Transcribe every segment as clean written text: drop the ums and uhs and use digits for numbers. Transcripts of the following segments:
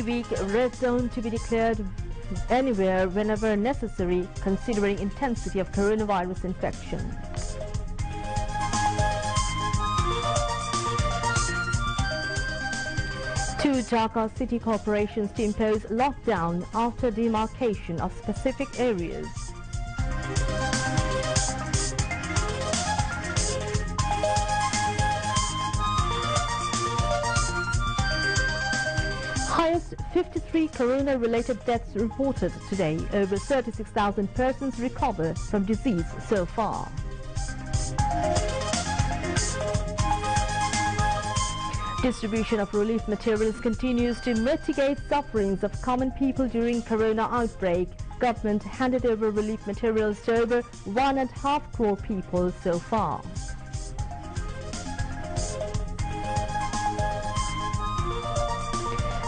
3-week red zone to be declared anywhere whenever necessary, considering intensity of coronavirus infection. Two Dhaka city corporations to impose lockdown after demarcation of specific areas. Highest 53 corona-related deaths reported today. Over 36,000 persons recover from disease so far. Distribution of relief materials continues to mitigate sufferings of common people during corona outbreak. Government handed over relief materials to over 1.5 crore people so far.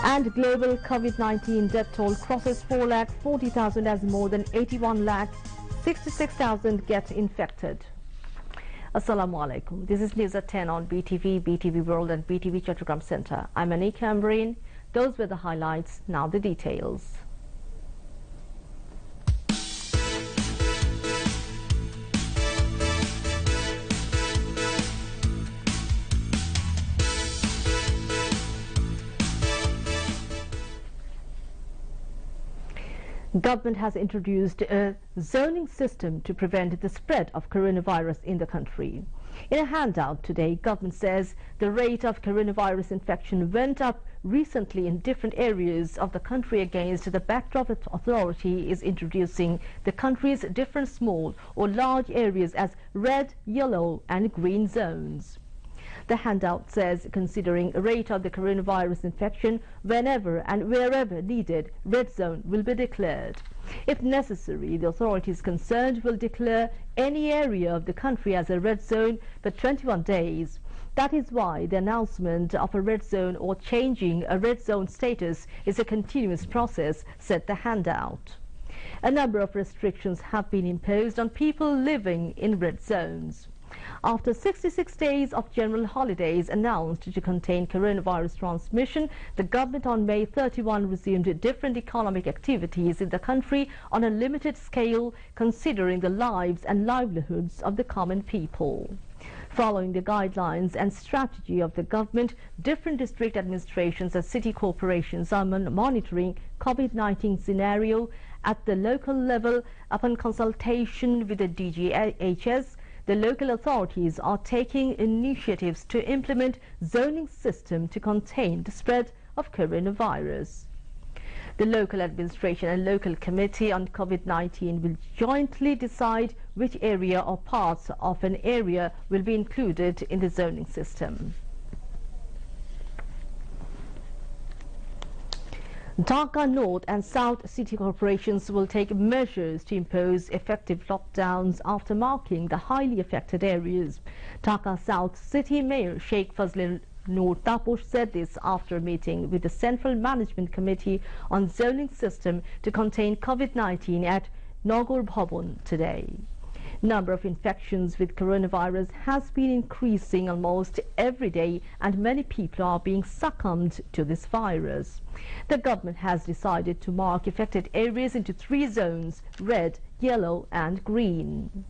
And global COVID-19 death toll crosses 4,40,000 as more than 81,66,000 get infected. Assalamu alaikum. This is News at 10 on BTV, BTV World and BTV Chattogram Center. I'm Anika Ambreen. Those were the highlights. Now the details. Government has introduced a zoning system to prevent the spread of coronavirus in the country. In a handout today, government says the rate of coronavirus infection went up recently in different areas of the country against the backdrop of authority is introducing the country's different small or large areas as red, yellow and green zones. The handout says considering a rate of the coronavirus infection, whenever and wherever needed, red zone will be declared. If necessary, the authorities concerned will declare any area of the country as a red zone for 21 days. That is why the announcement of a red zone or changing a red zone status is a continuous process, said the handout. A number of restrictions have been imposed on people living in red zones. After 66 days of general holidays announced to contain coronavirus transmission, the government on May 31 resumed different economic activities in the country on a limited scale, considering the lives and livelihoods of the common people. Following the guidelines and strategy of the government, different district administrations and city corporations are monitoring COVID-19 scenario at the local level. Upon consultation with the DGHS, the local authorities are taking initiatives to implement zoning system to contain the spread of coronavirus. The local administration and local committee on COVID-19 will jointly decide which area or parts of an area will be included in the zoning system. Dhaka North and South city corporations will take measures to impose effective lockdowns after marking the highly affected areas. Dhaka South City Mayor Sheikh Fazlul Noor Taposh said this after a meeting with the Central Management Committee on Zoning System to contain COVID-19 at Nagor Bhavan today. Number of infections with coronavirus has been increasing almost every day and many people are being succumbed to this virus. The government has decided to mark affected areas into 3 zones: red, yellow and green.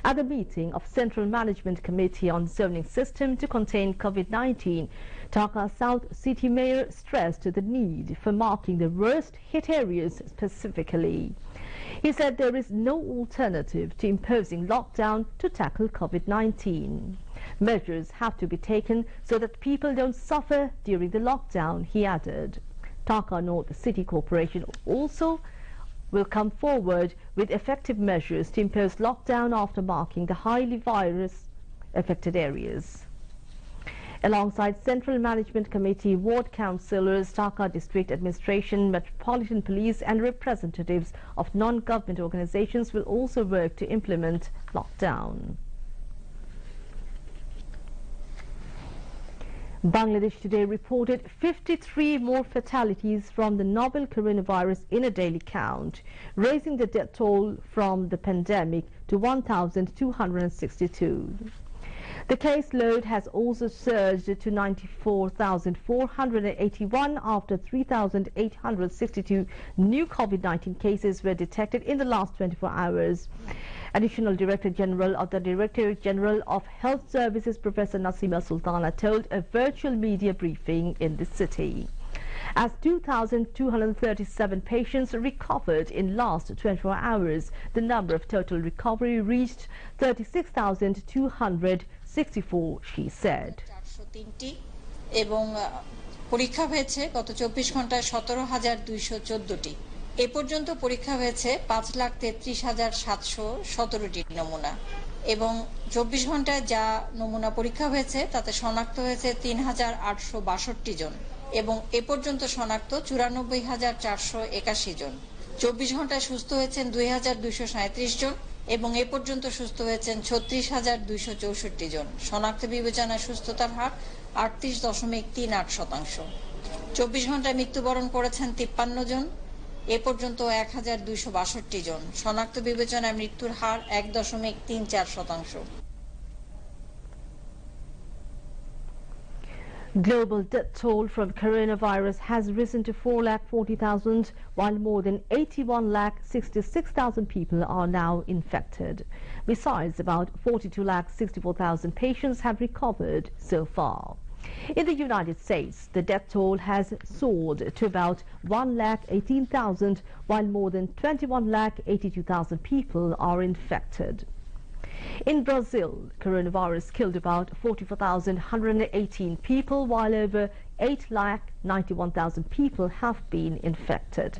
At the meeting of Central Management Committee on Zoning System to contain COVID-19, Dhaka South City Mayor stressed the need for marking the worst hit areas specifically. He said there is no alternative to imposing lockdown to tackle COVID-19. Measures have to be taken so that people don't suffer during the lockdown, he added. Dhaka North City Corporation also will come forward with effective measures to impose lockdown after marking the highly virus-affected areas. Alongside Central Management Committee, ward councillors, Dhaka District Administration, Metropolitan Police and representatives of non-government organizations will also work to implement lockdown. Bangladesh today reported 53 more fatalities from the novel coronavirus in a daily count, raising the death toll from the pandemic to 1,262. The caseload has also surged to 94,481 after 3,862 new COVID-19 cases were detected in the last 24 hours. Additional Director General of the Directorate General of Health Services, Professor Nasima Sultana, told a virtual media briefing in the city. As 2,237 patients recovered in last 24 hours, the number of total recovery reached 36,264, she said. এবং পরীক্ষা হয়েছে গত 24 ঘন্টায় 17,214টি। এ পর্যন্ত পরীক্ষা হয়েছে 5,33,717টি নমুনা এবং 24 ঘন্টায় যা নমুনা পরীক্ষা হয়েছে তাতে শনাক্ত হয়েছে 3,862 জন এবং এ পর্যন্ত শনাক্ত 94,481 জন। 24 ঘন্টায় সুস্থ হয়েছেন 2,237 জন এবং এ পর্যন্ত সুস্থ হয়েছেন 36,264 জন। শনাক্ত বিবেচনায় সুস্থতার হার 38.38%। 24 ঘন্টায় মৃত্যুবরণ করেছেন 53 জন, এ পর্যন্ত 1,262 জন। শনাক্ত বিবেচনায় মৃত্যুর হার 1.34%। Global death toll from coronavirus has risen to 4,40,000, while more than 81,66,000 people are now infected. Besides, about 42,64,000 patients have recovered so far. In the United States, the death toll has soared to about 1,18,000, while more than 21,82,000 people are infected. In Brazil, coronavirus killed about 44,118 people, while over 8,91,000 people have been infected.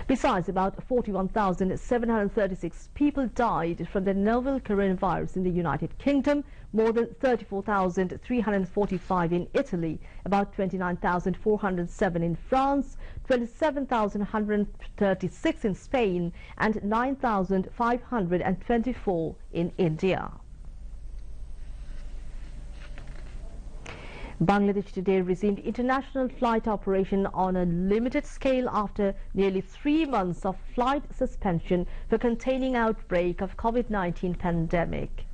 Besides, about 41,736 people died from the novel coronavirus in the United Kingdom, more than 34,345 in Italy, about 29,407 in France, 27,136 in Spain, and 9,524 in India. Bangladesh today resumed international flight operation on a limited scale after nearly 3 months of flight suspension for containing outbreak of COVID-19 pandemic.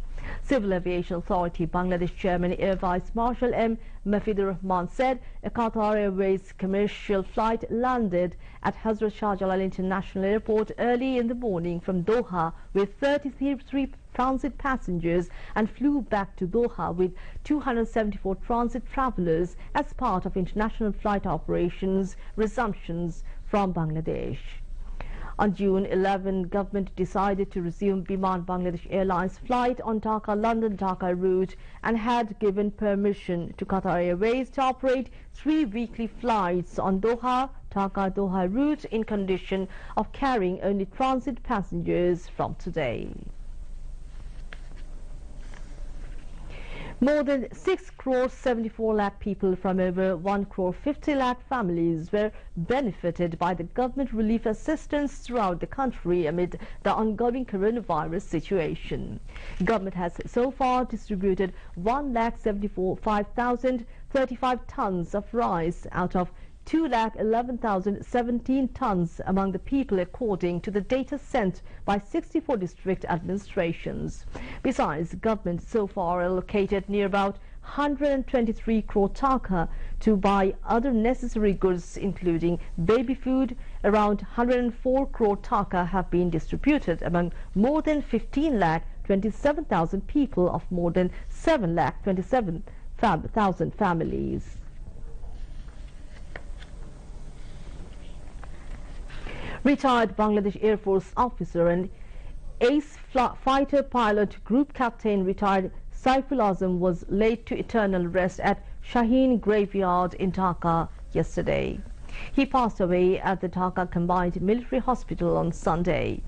Civil Aviation Authority Bangladesh Chairman Air Vice Marshal M. Mafidur Rahman said a Qatar Airways commercial flight landed at Hazrat Shah Jalal International Airport early in the morning from Doha with 33 transit passengers and flew back to Doha with 274 transit travelers as part of international flight operations resumptions from Bangladesh. On June 11, government decided to resume Biman Bangladesh Airlines flight on Dhaka-London-Dhaka route and had given permission to Qatar Airways to operate 3 weekly flights on Dhaka-Doha route in condition of carrying only transit passengers from today. More than 6,74 lakh people from over 1,50 lakh families were benefited by the government relief assistance throughout the country amid the ongoing coronavirus situation. Government has so far distributed 1,74,535 tons of rice out of 2,11,017 tons among the people, according to the data sent by 64 district administrations. Besides, government so far allocated near about 123 crore taka to buy other necessary goods, including baby food. Around 104 crore taka have been distributed among more than 15,27,000 people of more than 7,27,000 families. Retired Bangladesh Air Force officer and ace fighter pilot group captain retired Saiful Azam was laid to eternal rest at Shaheen Graveyard in Dhaka yesterday. He passed away at the Dhaka Combined Military Hospital on Sunday.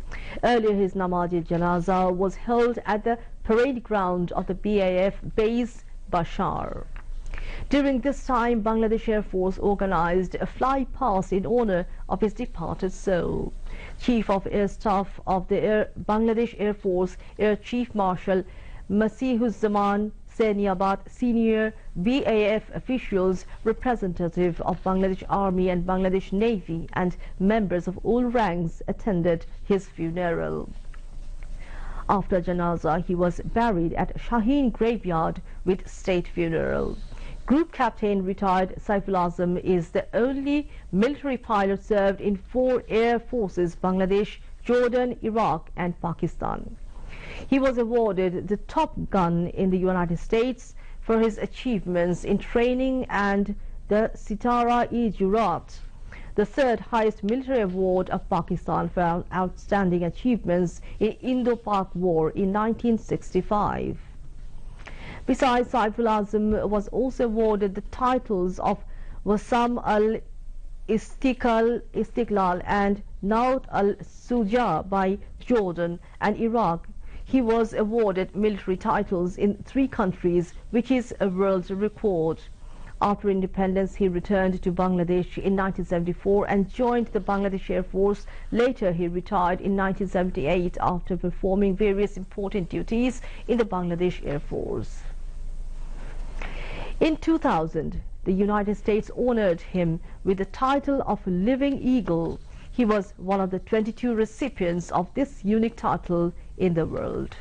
Earlier, his Namazi Janaza was held at the parade ground of the BAF base Bashar. During this time, Bangladesh Air Force organized a fly-past in honor of his departed soul. Chief of Air Staff of the Bangladesh Air Force, Air Chief Marshal Masihuzzaman Seniabat, senior BAF officials, representative of Bangladesh Army and Bangladesh Navy, and members of all ranks attended his funeral. After Janaza, he was buried at Shaheen Graveyard with state funeral. Group Captain retired Saiful Azam is the only military pilot served in 4 air forces: Bangladesh, Jordan, Iraq and Pakistan. He was awarded the Top Gun in the United States for his achievements in training and the Sitara-e-Jurat, the third highest military award of Pakistan for outstanding achievements in Indo-Pak War in 1965. Besides, Saiful Azam was also awarded the titles of Wasam al-Istiqlal and Naut al-Suja by Jordan and Iraq. He was awarded military titles in 3 countries, which is a world record. After independence, he returned to Bangladesh in 1974 and joined the Bangladesh Air Force. Later, he retired in 1978 after performing various important duties in the Bangladesh Air Force. In 2000, the United States honored him with the title of Living Eagle. He was one of the 22 recipients of this unique title in the world.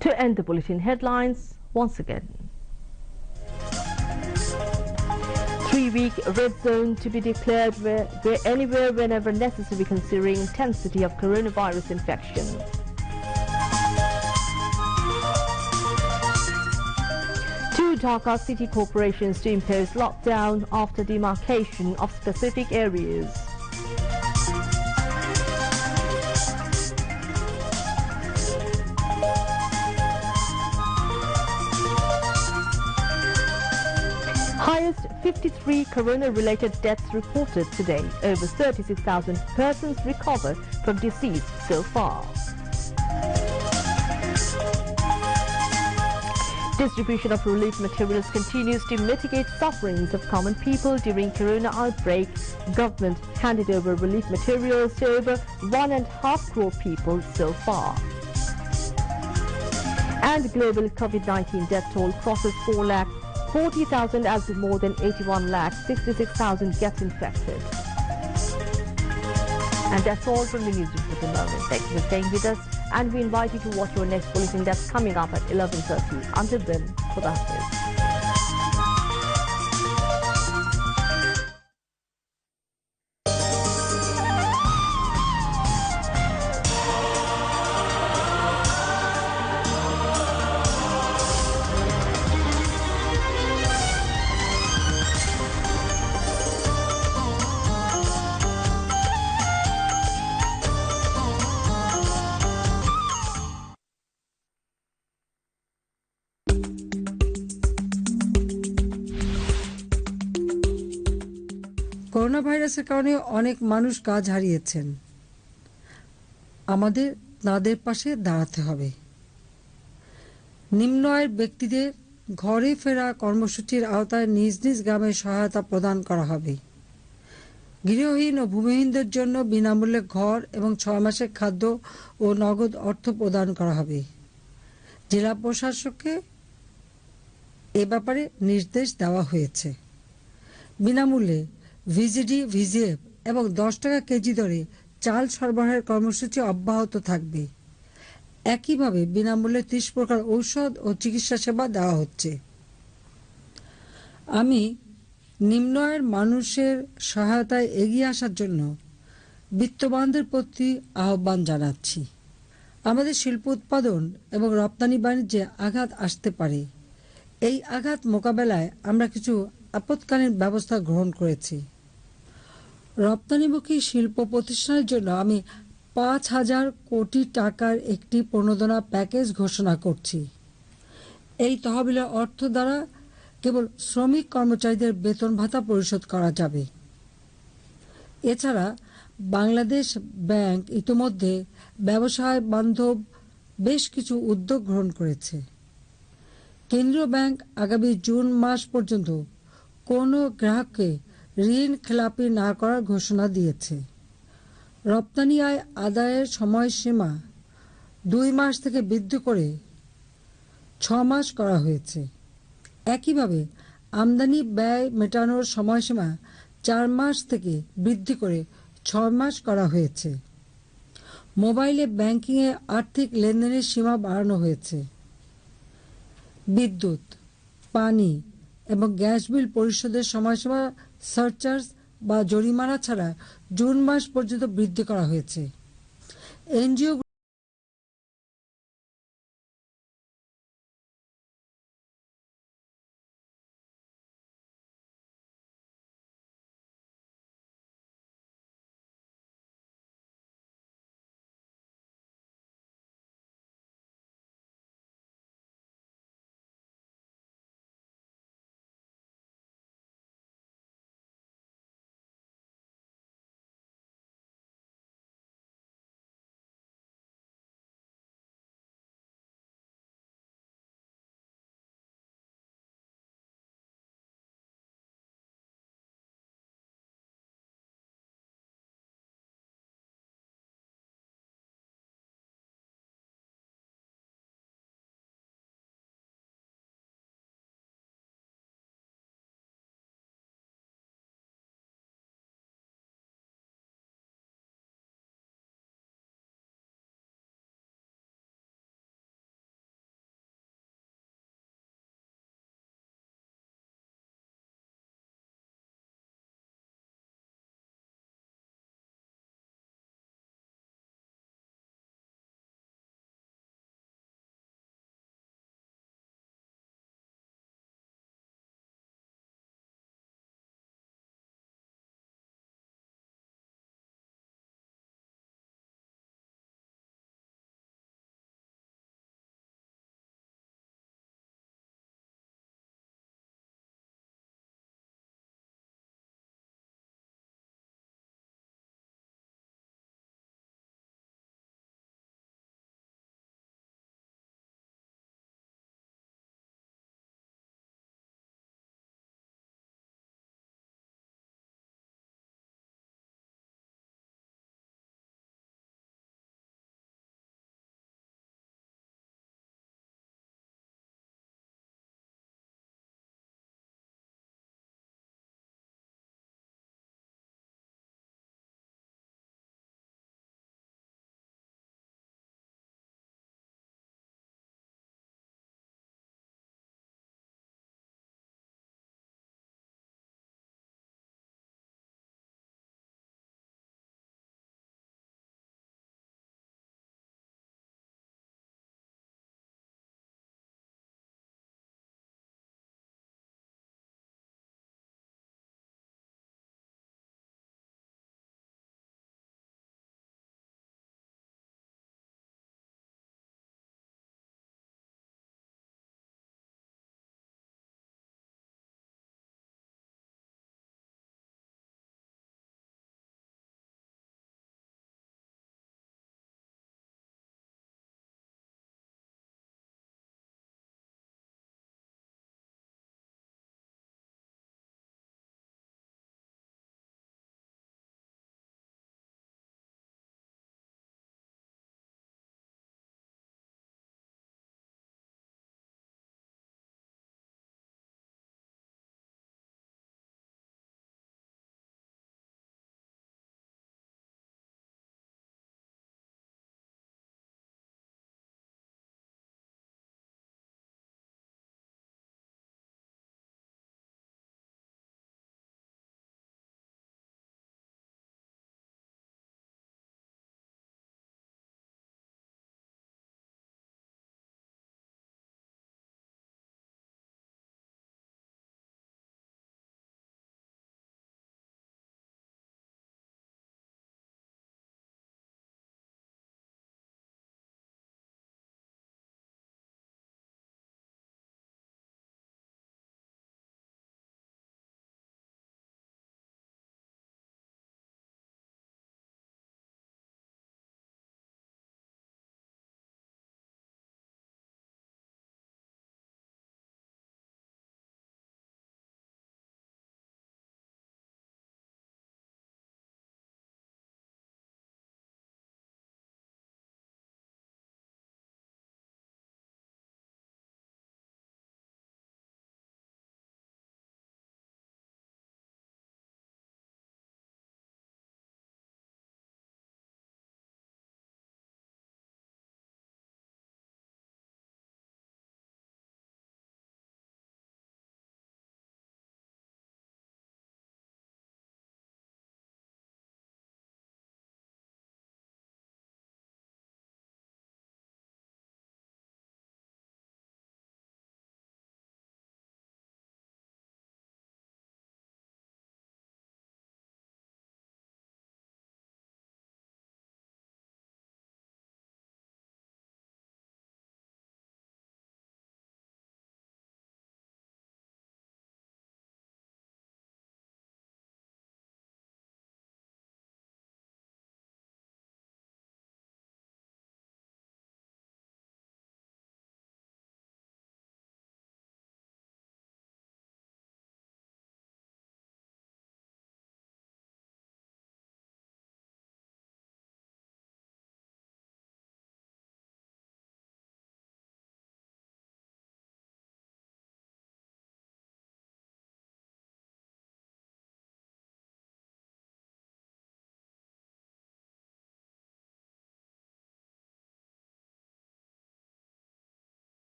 To end the bulletin headlines, once again. 3-week red zone to be declared where anywhere whenever necessary, considering intensity of coronavirus infection. Two Dhaka city corporations to impose lockdown after demarcation of specific areas. Highest 53 corona-related deaths reported today. Over 36,000 persons recovered from disease so far. Distribution of relief materials continues to mitigate sufferings of common people during corona outbreak. Government handed over relief materials to over 1.5 crore people so far. And global COVID-19 death toll crosses 4,40,000 as more than 81,66,000 get infected. And that's all from the newsroom for the moment. Thank you for staying with us, and we invite you to watch our next bulletin that's coming up at 11:30. Until then, Khuda Hafiz. Corona ভাইরাসের কারণে অনেক মানুষ কাজ হারিয়েছেন। আমাদের তাদের পাশে দাঁড়াতে হবে। নিম্ন আয়ের ব্যক্তিদের ঘরে ফেরা কর্মসূচির আওতায় নিজ নিজ গ্রামে সহায়তা প্রদান করা হবে। গৃহহীন ও ভূমিহীনদের জন্য বিনামূল্যে ঘর এবং 6 মাসের খাদ্য ও নগদ অর্থ প্রদান করা হবে। জেলা প্রশাসককে এ ব্যাপারে নির্দেশ দেওয়া হয়েছে। বিনামূল্যে ভিজিডি, ভিজিএফ এবং 10 টাকা কেজি দরে চাল সরবরাহের কর্মসূচি অব্যাহত থাকবে। একইভাবে বিনামূল্যে 30 প্রকার ঔষধ ও চিকিৎসা সেবা দেওয়া হচ্ছে। আমি নিম্ন আয়ের মানুষের সহায়তায় এগিয়ে আসার জন্য বিত্তবানদের প্রতি আহ্বান জানাচ্ছি। আমাদের শিল্প উৎপাদন এবং রপ্তানি বাণিজ্যে আঘাত আসতে পারে। এই আঘাত মোকাবেলায় আমরা কিছু আপৎকালীন ব্যবস্থা গ্রহণ করেছি। রপ্তানিমুখী শিল্প প্রতিষ্ঠানের জন্য আমি 5,000 কোটি টাকার একটি প্রণোদনা প্যাকেজ ঘোষণা করছি। এই তহবিলের অর্থ দ্বারা কেবল শ্রমিক কর্মচারীদের বেতন ভাতা পরিশোধ করা যাবে। এছাড়া বাংলাদেশ ব্যাংক ইতিমধ্যে ব্যবসায় বান্ধব বেশ কিছু উদ্যোগ গ্রহণ করেছে। কেন্দ্রীয় ব্যাংক আগামী জুন মাস পর্যন্ত কোনো গ্রাহককে ঋণ খেলাপি না করার ঘোষণা দিয়েছে। রপ্তানি আয় আদায়ের সময়সীমা 2 মাস থেকে বৃদ্ধি করে 6 মাস করা হয়েছে। একইভাবে আমদানি ব্যয় মেটানোর সময়সীমা 4 মাস থেকে বৃদ্ধি করে 6 মাস করা হয়েছে। মোবাইলে ব্যাংকিংয়ে আর্থিক লেনদেনের সীমা বাড়ানো হয়েছে। বিদ্যুৎ, পানি এবং গ্যাস বিল পরিশোধের সময়সীমা সারচার্জ বা জরিমানা ছাড়া জুন মাস পর্যন্ত বৃদ্ধি করা হয়েছে। এনজিওগুলো